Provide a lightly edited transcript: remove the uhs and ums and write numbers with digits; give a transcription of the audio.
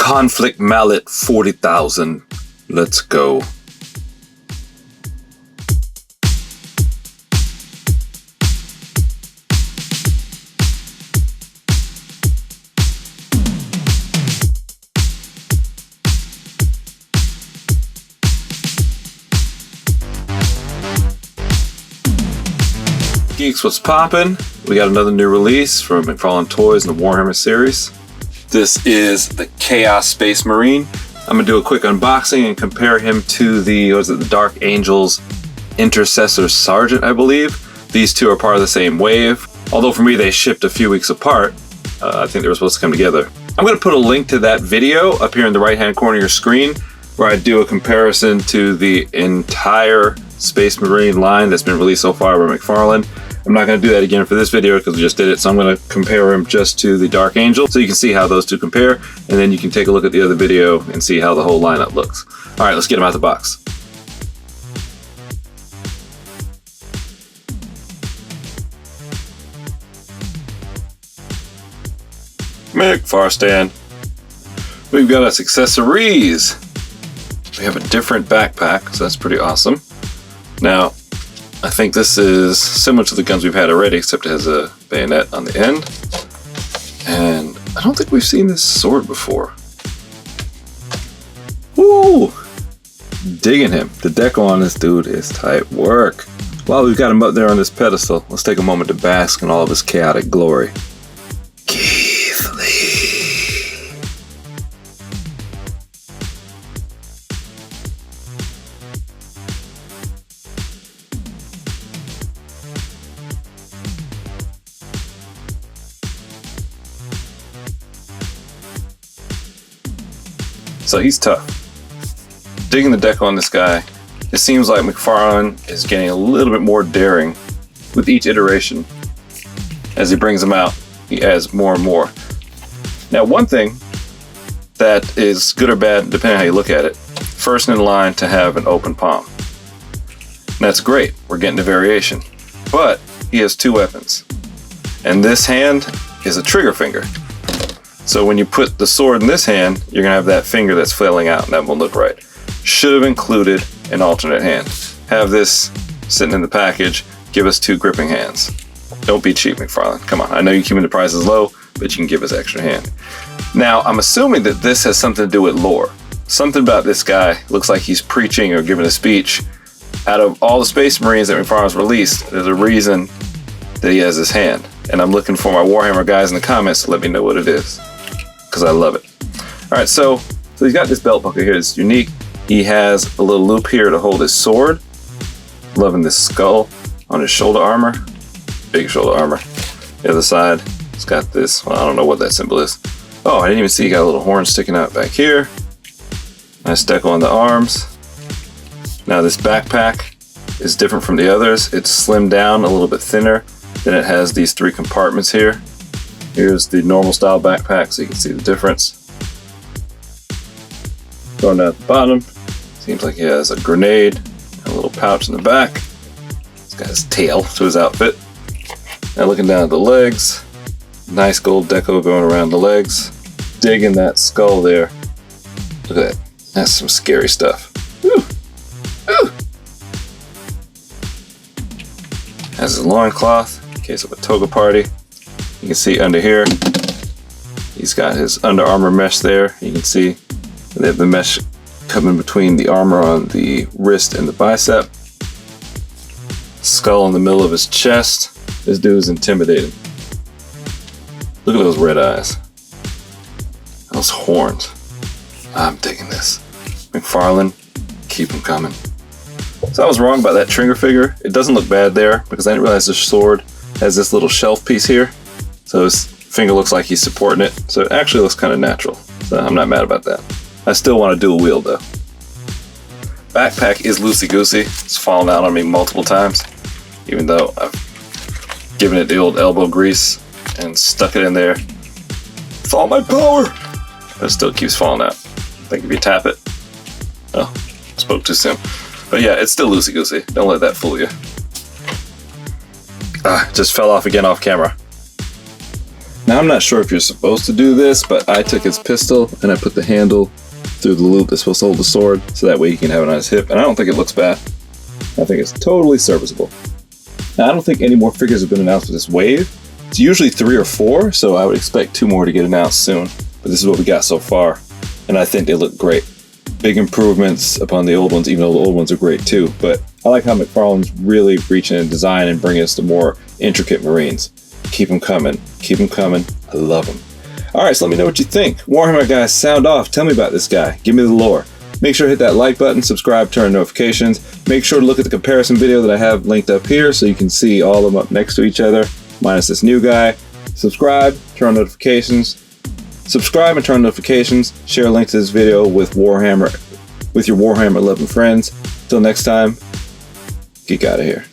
Conflict Mallet 40,000. Let's go. Geeks, what's poppin'? We got another new release from McFarlane Toys in the Warhammer series. This is the Chaos Space Marine. I'm gonna do a quick unboxing and compare him to the Dark Angels Intercessor Sergeant, I believe. These two are part of the same wave. Although for me they shipped a few weeks apart. I think they were supposed to come together. I'm gonna put a link to that video up here in the right hand corner of your screen where I do a comparison to the entire Space Marine line that's been released so far by McFarlane. I'm not going to do that again for this video because we just did it, so I'm going to compare him just to the Dark Angel so you can see how those two compare, and then you can take a look at the other video and see how the whole lineup looks. Alright, let's get him out the box. McFarlane. We've got us accessories. We have a different backpack, so that's pretty awesome. Now, I think this is similar to the guns we've had already, except it has a bayonet on the end. And I don't think we've seen this sword before. Woo! Digging him. The deco on this dude is tight work. While we've got him up there on this pedestal, let's take a moment to bask in all of his chaotic glory. Keith Lee. So he's tough. Digging the deco on this guy, it seems like McFarlane is getting a little bit more daring with each iteration. As he brings them out, he adds more and more. Now, one thing that is good or bad, depending on how you look at it, first in line to have an open palm. And that's great, we're getting a variation. But he has two weapons. And this hand is a trigger finger. So when you put the sword in this hand, you're gonna have that finger that's flailing out and that won't look right. Should have included an alternate hand. Have this sitting in the package, give us two gripping hands. Don't be cheap, McFarlane. Come on, I know you're keeping the prices low, but you can give us extra hand. Now, I'm assuming that this has something to do with lore. Something about this guy looks like he's preaching or giving a speech. Out of all the Space Marines that McFarlane's released, there's a reason that he has this hand. And I'm looking for my Warhammer guys in the comments to let me know what it is, because I love it. All right, so he's got this belt buckle here. It's unique. He has a little loop here to hold his sword. Loving this skull on his shoulder armor. Big shoulder armor. The other side, it's got this, well, I don't know what that symbol is. Oh, I didn't even see he got a little horn sticking out back here. Nice deco on the arms. Now this backpack is different from the others. It's slimmed down, a little bit thinner. Then it has these three compartments here. Here's the normal style backpack, so you can see the difference. Going down at the bottom, seems like he has a grenade and a little pouch in the back. He's got his tail to his outfit. Now looking down at the legs, nice gold deco going around the legs. Digging that skull there. Look at that, that's some scary stuff. Ooh. Ooh. Has his loincloth in case of a toga party. You can see under here, he's got his Under Armour mesh there. You can see they have the mesh coming between the armor on the wrist and the bicep. Skull in the middle of his chest. This dude is intimidating. Look at those red eyes. Those horns. I'm digging this. McFarlane, keep them coming. So I was wrong about that trigger figure. It doesn't look bad there because I didn't realize the sword has this little shelf piece here. So his finger looks like he's supporting it. So it actually looks kind of natural. So I'm not mad about that. I still want to dual wield though. Backpack is loosey-goosey. It's fallen out on me multiple times. Even though I've given it the old elbow grease and stuck it in there. With all my power! But it still keeps falling out. I think if you tap it. Oh, spoke too soon. But yeah, it's still loosey-goosey. Don't let that fool you. Just fell off again off camera. Now, I'm not sure if you're supposed to do this, but I took his pistol and I put the handle through the loop that's supposed to hold the sword, so that way he can have it on his hip, and I don't think it looks bad. I think it's totally serviceable. Now, I don't think any more figures have been announced for this wave. It's usually 3 or 4, so I would expect 2 more to get announced soon. But this is what we got so far, and I think they look great. Big improvements upon the old ones, even though the old ones are great too. But I like how McFarlane's really reaching in design and bringing us to more intricate Marines. Keep them coming. Keep them coming. I love them. Alright, so let me know what you think. Warhammer guys, sound off. Tell me about this guy. Give me the lore. Make sure to hit that like button, subscribe, turn on notifications. Make sure to look at the comparison video that I have linked up here so you can see all of them up next to each other, minus this new guy. Subscribe, turn on notifications. Subscribe and turn on notifications. Share a link to this video with your Warhammer 11 friends. Till next time, geek out of here.